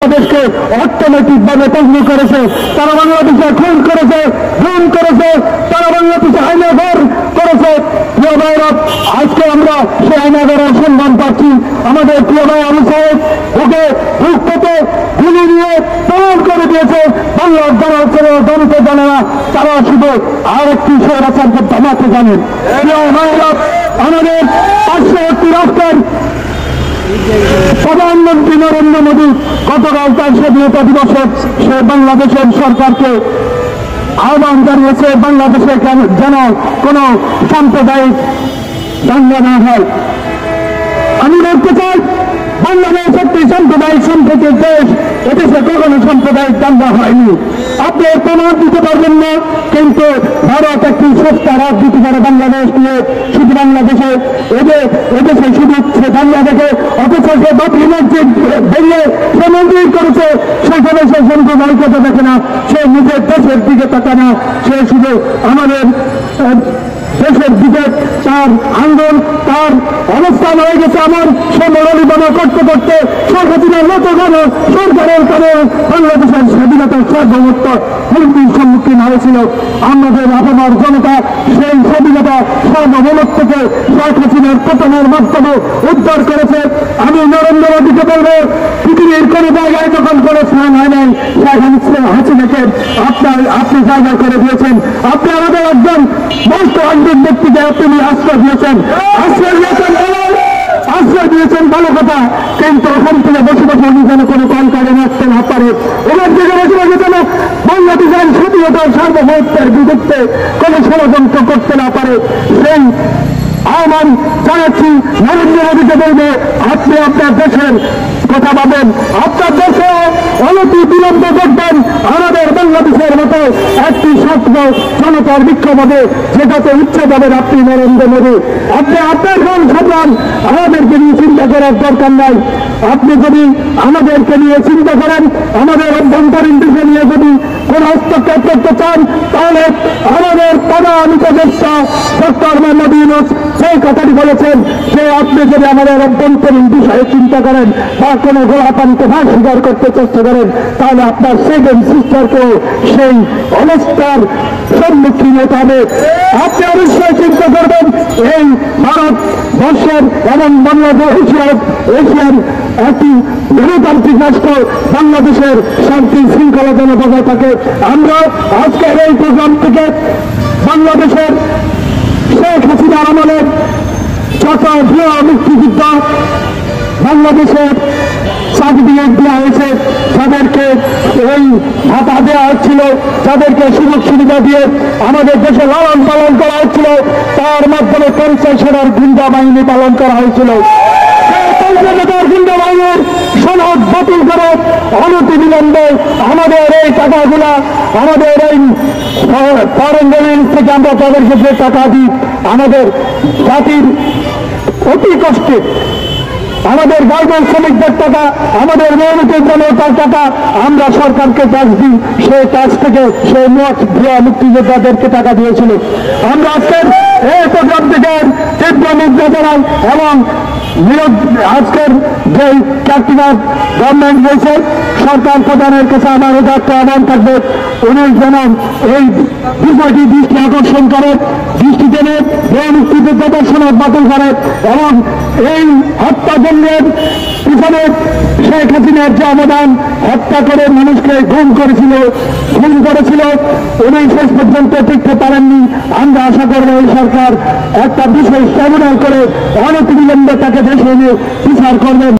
বাংলাদেশকে অর্থনৈতিকভাবে পণ্য করেছে, তারা বাংলাদেশে খুন করেছে, গুম করেছে, তারা বাংলাদেশে আয়নাঘর করেছে। প্রিয় ভাইরা, আজকে আমরা সেই আয়নাঘরের সম্মান পাচ্ছি। আমাদের প্রিয় ভাই আবু সাহেব ওকে বুক পেতে গুলি নিয়ে প্রমাণ করে দিয়েছে। বাংলার যারা ছেলে জানতে জানে না, তারা শুধু আর একটি স্বৈরাচারকে থামাতে জানেন। প্রিয় ভাইরা, আমাদের পার্শ্ববর্তী রাষ্ট্রের প্রধানমন্ত্রী নরেন্দ্র মোদী গতকাল তার স্বাধীনতা দিবসে সে বাংলাদেশের সরকারকে আহ্বান জানিয়েছে বাংলাদেশে যেন কোনো সাম্প্রদায়িক দাঙ্গা না হয়। আমি বলতে চাই, বাংলাদেশ একটি সাম্প্রদায়িক সম্প্রীতির দেশ, এদেশে কখনো সাম্প্রদায়িক দাঙ্গা হয়নি। আপনি প্রমাণ দিতে পারবেন না, কিন্তু ভারত একটি সস্তা রাজনীতি করে বাংলাদেশ নিয়ে, শুধু বাংলাদেশে এদেশে শুধু দাঙ্গা দেখে, অথচ সে বাতিল মসজিদ বেরিয়ে সে মন্দির করেছে, সেখানে সে সাম্প্রদায়িকতা দেখে না, সে নিজের দেশের দিকে তাকায় না, সে শুধু আমাদের দেশের দিকে তার আন্দোলন, তার অবস্থান হয়ে গেছে আমার সে মনোনিবেদন করতে করতে শেখ হাসিনার মতো সরকারের কারণে বাংলাদেশের স্বাধীনতার সার্বভৌমত্ব হুমকির সম্মুখীন হয়েছিল। আমাদের আপনার জনতা সেই স্বাধীনতা সার্বভৌমত্বকে শেখ হাসিনার পতনের মাধ্যমে উদ্ধার করেছে। আমি নরেন্দ্র মোদীকে বলবো, পৃথিবীর কোন জায়গায় যখন কোনো স্থান হয় নাই, শেখ হাসিনাকে আপনি জায়গা করে দিয়েছেন। আপনি আমাদের একজন মোস্ট ওয়ান্টেড ব্যক্তিকে আপনি আশ্রয় দিয়েছেন ভালো কথা, কিন্তু ওখান থেকে বসে বসে উনি যেন কোনো কলকারে আসতে না পারে, ওনার থেকে বসে বসে যেন বাংলাদেশের স্বাধীনতার সার্বভৌমত্বের বিরুদ্ধে কোনো ষড়যন্ত্র করতে না পারে, সেই আহ্বান জানাচ্ছি। নরেন্দ্র মোদীকে বলবে, আপনি আপনার দেশের কথা ভাবেন, আপনার দেশে অনতি বিলম্ব করবেন আমাদের বাংলাদেশের মতো একটি ছাত্র জনতার বিক্ষোভ হবে, যেটাতে উচ্ছেদ হবেন আপনি নরেন্দ্র মোদী। আপনি আপনার কোন সাবধান, আমাদেরকে নিয়ে চিন্তা করার দরকার নাই। আপনি যদি আমাদেরকে নিয়ে চিন্তা করেন, আমাদের অভ্যন্তরীণ বিষয় নিয়ে যদি কোন হস্তক্ষেপ করতে চান, তাহলে আমাদের প্রধান উপদেষ্টা ডক্টর মোহাম্মদ ইউনূস সেই কথাটি বলেছেন যে আপনি যদি আমাদের অভ্যন্তরীণ বিষয়ে চিন্তা করেন বা কোনো গোলাপানিকে ভাগ স্বীকার করতে চেষ্টা করেন, তাহলে আপনার সেকেন্ড সিস্টারকেও সেই অবস্থার সম্মুখীন হতে হবে। আপনি অবশ্যই চিন্তা করবেন, এই ভারতবর্ষের এবং বাংলাদেশ এশিয়ার একটি গণতান্ত্রিক রাষ্ট্র, বাংলাদেশের শান্তি শৃঙ্খলা যেন বজায় থাকে। আমরা আজকের এই প্রোগ্রাম থেকে বাংলাদেশের শেখ হাসিনার আমলের যত প্রিয় মুক্তিযুদ্ধ বাংলাদেশের সার্টিফিকেট দেওয়া হয়েছে, যাদেরকে এই ভাতা দেওয়া হচ্ছিল, যাদেরকে সুযোগ সুবিধা দিয়ে আমাদের দেশে লালন পালন করা হচ্ছিল, তার মাধ্যমে 50 হাজার গুন্ডা বাহিনী পালন করা হয়েছিল। গুন্ডা বাহিনীর সনদ বাতিল করে অনতি বিলম্বে আমাদের এই টাকাগুলা, আমাদের এই ফরেন রেভিনিউ থেকে আমরা তাদেরকে যে টাকা দিই, আমাদের জাতির অতি কষ্টে আমাদের গার্মেন্টস শ্রমিকদের টাকা, আমাদের মেহনতের জনতার টাকা আমরা সরকারকে ট্যাক্স দিই, সেই ট্যাক্স থেকে সেই মুক্তিযোদ্ধাদেরকে টাকা দিয়েছিল। আমরা আজকের এই প্রোগ্রাম থেকে তীব্র নিন্দা জানাই এবং আজকের যে ক্যাপ্টেনার গভর্নমেন্ট রয়েছে, সরকার প্রধানের কাছে আমার উদাত্ত আহ্বান থাকবে, উনি যেন এই বিষয়টি দৃষ্টি আকর্ষণ করে, দৃষ্টি টেনে এই মুক্তিযোদ্ধাদের সনদ বাতিল করে এবং এই হত্যাকাণ্ডের পিছনে শেখ হাসিনার যে অবদান, হত্যা করে মানুষকে খুন করেছিল, উনি শেষ পর্যন্ত টিকতে পারেননি। আমরা আশা করবো এই সরকার একটা বিশেষ ট্রাইব্যুনাল করে অনতিবিলম্বে তাকে দেশে নিয়ে বিচার করবেন।